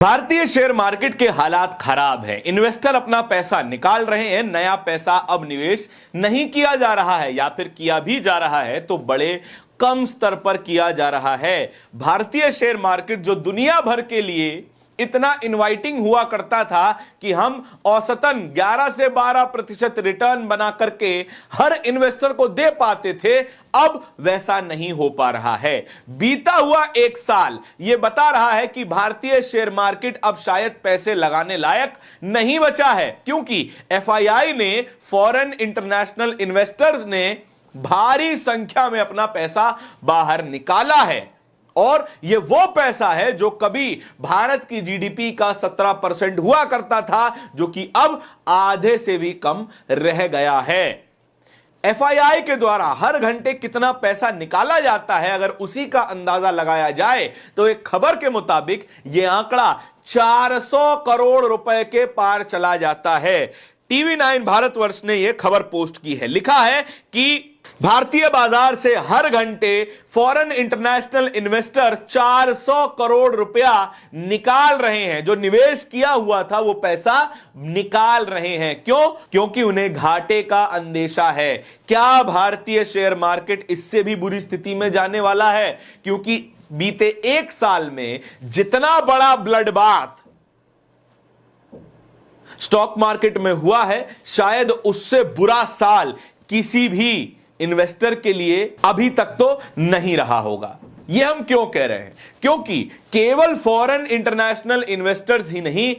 भारतीय share market के हालात खराब है। इन्वेस्टर अपना पैसा निकाल रहे हैं, नया पैसा अब निवेश नहीं किया जा रहा है या फिर किया भी जा रहा है तो बड़े कम स्तर पर किया जा रहा है। भारतीय शेयर मार्केट जो दुनिया भर के लिए इतना इनवाइटिंग हुआ करता था कि हम औसतन 11 से 12% रिटर्न बना करके हर इन्वेस्टर को दे पाते थे, अब वैसा नहीं हो पा रहा है। बीता हुआ एक साल यह बता रहा है कि भारतीय शेयर मार्केट अब शायद पैसे लगाने लायक नहीं बचा है, क्योंकि एफआईआई ने, फॉरेन इंटरनेशनल इन्वेस्टर्स ने भारी संख्या में अपना पैसा बाहर निकाला है। और यह वो पैसा है जो कभी भारत की जीडीपी का 17% हुआ करता था, जो कि अब आधे से भी कम रह गया है। एफआईआई के द्वारा हर घंटे कितना पैसा निकाला जाता है, अगर उसी का अंदाजा लगाया जाए तो एक खबर के मुताबिक यह आंकड़ा 400 करोड़ रुपए के पार चला जाता है। TV9 भारतवर्ष ने यह खबर पोस्ट की है। लिखा है कि भारतीय बाजार से हर घंटे फॉरेन इंटरनेशनल इन्वेस्टर 400 करोड़ रुपया निकाल रहे हैं। जो निवेश किया हुआ था वो पैसा निकाल रहे हैं। क्यों? क्योंकि उन्हें घाटे का अंदेशा है। क्या भारतीय शेयर मार्केट इससे भी बुरी स्थिति में जाने वाला है? क्योंकि बीते एक साल में जितना बड़ा ब्लड बाथ स्टॉक मार्केट में हुआ है, शायद उससे बुरा साल किसी भी इन्वेस्टर के लिए अभी तक तो नहीं रहा होगा। यह हम क्यों कह रहे हैं? क्योंकि केवल फॉरेन इंटरनेशनल इन्वेस्टर्स ही नहीं,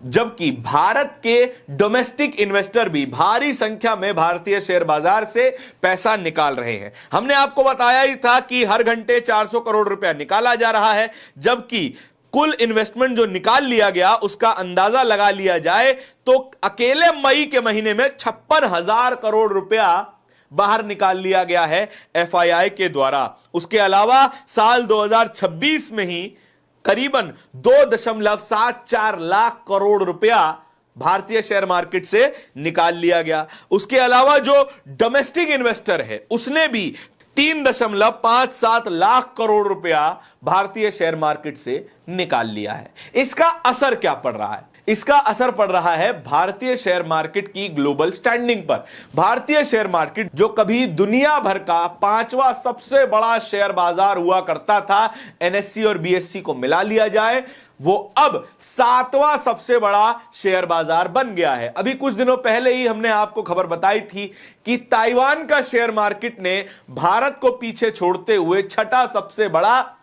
जबकि भारत के डोमेस्टिक इन्वेस्टर भी भारी संख्या में भारतीय शेयर बाजार से पैसा निकाल रहे हैं। हमने आपको बताया ही था कि हर घंटे 400 करोड़ रुपया निकाला जा रहा है, जबकि कुल इन्वेस्टमेंट जो निकाल लिया गया उसका अंदाजा लगा लिया जाए तो अकेले मई के महीने में 56,000 करोड़ रुपया बाहर निकाल लिया गया है एफआईआई के द्वारा। उसके अलावा साल 2026 में ही करीबन 2.74 लाख करोड़ रुपया भारतीय शेयर मार्केट से निकाल लिया गया। उसके अलावा जो डोमेस्टिक इन्वेस्टर है उसने भी 3.57 लाख करोड़ रुपया भारतीय शेयर मार्केट से निकाल लिया है। इसका असर क्या पड़ रहा है? इसका असर पड़ रहा है भारतीय शेयर मार्केट की ग्लोबल स्टैंडिंग पर। भारतीय शेयर मार्केट जो कभी दुनिया भर का 5वां सबसे बड़ा शेयर बाजार हुआ करता था, एनएससी और बीएससी को मिला लिया जाए, वो अब 7वां सबसे बड़ा शेयर बाजार बन गया है। अभी कुछ दिनों पहले ही हमने आपको खबर बताई थी कि ताइवान का शेयर मार्केट ने भारत को पीछे छोड़ते हुए 6ठा सबसे बड़ा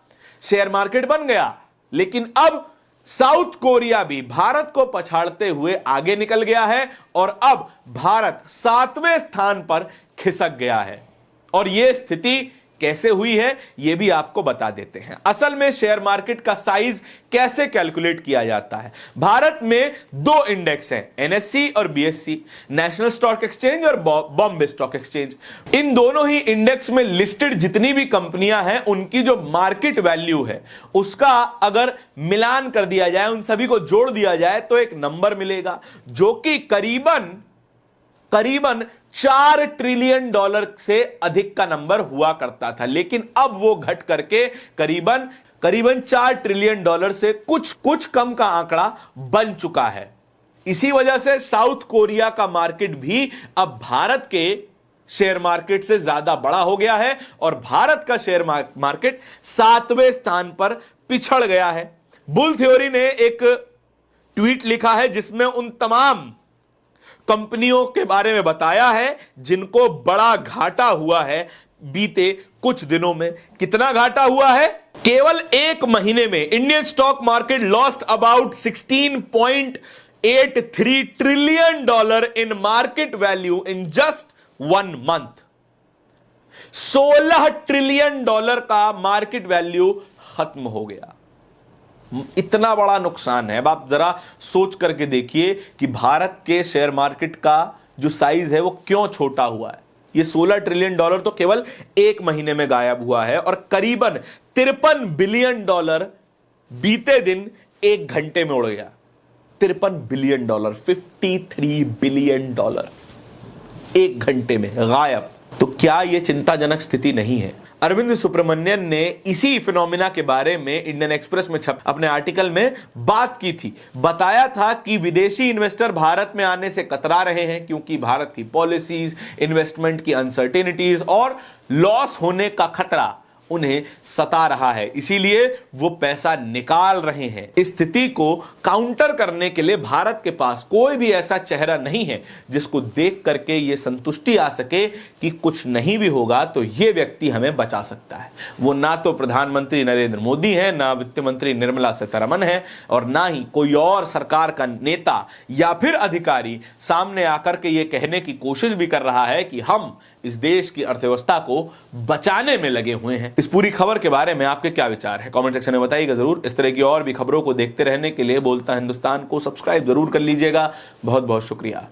शेयर मार्केट बन गया। लेकिन अब साउथ कोरिया भी भारत को पछाड़ते हुए आगे निकल गया है और अब भारत 7वें स्थान पर खिसक गया है। और यह स्थिति कैसे हुई है यह भी आपको बता देते हैं। असल में शेयर मार्केट का साइज कैसे कैलकुलेट किया जाता है? भारत में 2 इंडेक्स हैं, एनएससी और बीएससी, नेशनल स्टॉक एक्सचेंज और बॉम्बे स्टॉक एक्सचेंज। इन दोनों ही इंडेक्स में लिस्टेड जितनी भी कंपनियां हैं उनकी जो मार्केट वैल्यू है उसका अगर मिलान कर दिया जाए, उन सभी को जोड़ दिया जाए तो एक नंबर मिलेगा जो कि करीबन 4 ट्रिलियन डॉलर से अधिक का नंबर हुआ करता था। लेकिन अब वो घट करके करीबन 4 ट्रिलियन डॉलर से कुछ कम का आंकड़ा बन चुका है। इसी वजह से साउथ कोरिया का मार्केट भी अब भारत के शेयर मार्केट से ज्यादा बड़ा हो गया है और भारत का शेयर मार्केट 7वें स्थान पर पिछड़ गया है। बुल थ्योरी ने एक ट्वीट लिखा है जिसमें उन तमाम कंपनियों के बारे में बताया है जिनको बड़ा घाटा हुआ है बीते कुछ दिनों में। कितना घाटा हुआ है? केवल एक महीने में Indian stock market lost about 16.83 trillion dollar in market value in just 1 month. 16 trillion dollar का मार्केट वैल्यू खत्म हो गया। इतना बड़ा नुकसान है। अब आप जरा सोच करके देखिए कि भारत के शेयर मार्केट का जो साइज है वो क्यों छोटा हुआ है। ये 16 ट्रिलियन डॉलर तो केवल एक महीने में गायब हुआ है और करीबन 53 बिलियन डॉलर बीते दिन एक घंटे में उड़ गया। 53 बिलियन डॉलर, 53 बिलियन डॉलर एक घंटे में गायब। तो क्या यह चिंताजनक स्थिति नहीं है? अरविंद सुब्रमण्यन ने इसी फिनोमिना के बारे में इंडियन एक्सप्रेस में अपने आर्टिकल में बात की थी। बताया था कि विदेशी इन्वेस्टर भारत में आने से कतरा रहे हैं क्योंकि भारत की पॉलिसीज, इन्वेस्टमेंट की अनसर्टेनिटीज और लॉस होने का खतरा उन्हें सता रहा है, इसीलिए वो पैसा निकाल रहे हैं। इस स्थिति को काउंटर करने के लिए भारत के पास कोई भी ऐसा चेहरा नहीं है जिसको देख करके ये संतुष्टि आ सके कि कुछ नहीं भी होगा तो ये व्यक्ति हमें बचा सकता है। वो ना तो प्रधानमंत्री नरेंद्र मोदी है, ना वित्त मंत्री निर्मला सीतारमण है, और ना ही कोई और सरकार का नेता या फिर अधिकारी सामने आकर के ये कहने की कोशिश भी कर रहा है कि हम इस देश की अर्थव्यवस्था को बचाने में लगे हुए हैं। इस पूरी खबर के बारे में आपके क्या विचार है, कमेंट सेक्शन में बताइएगा जरूर। इस तरह की और भी खबरों को देखते रहने के लिए बोलता हिंदुस्तान को सब्सक्राइब जरूर कर लीजिएगा। बहुत बहुत शुक्रिया।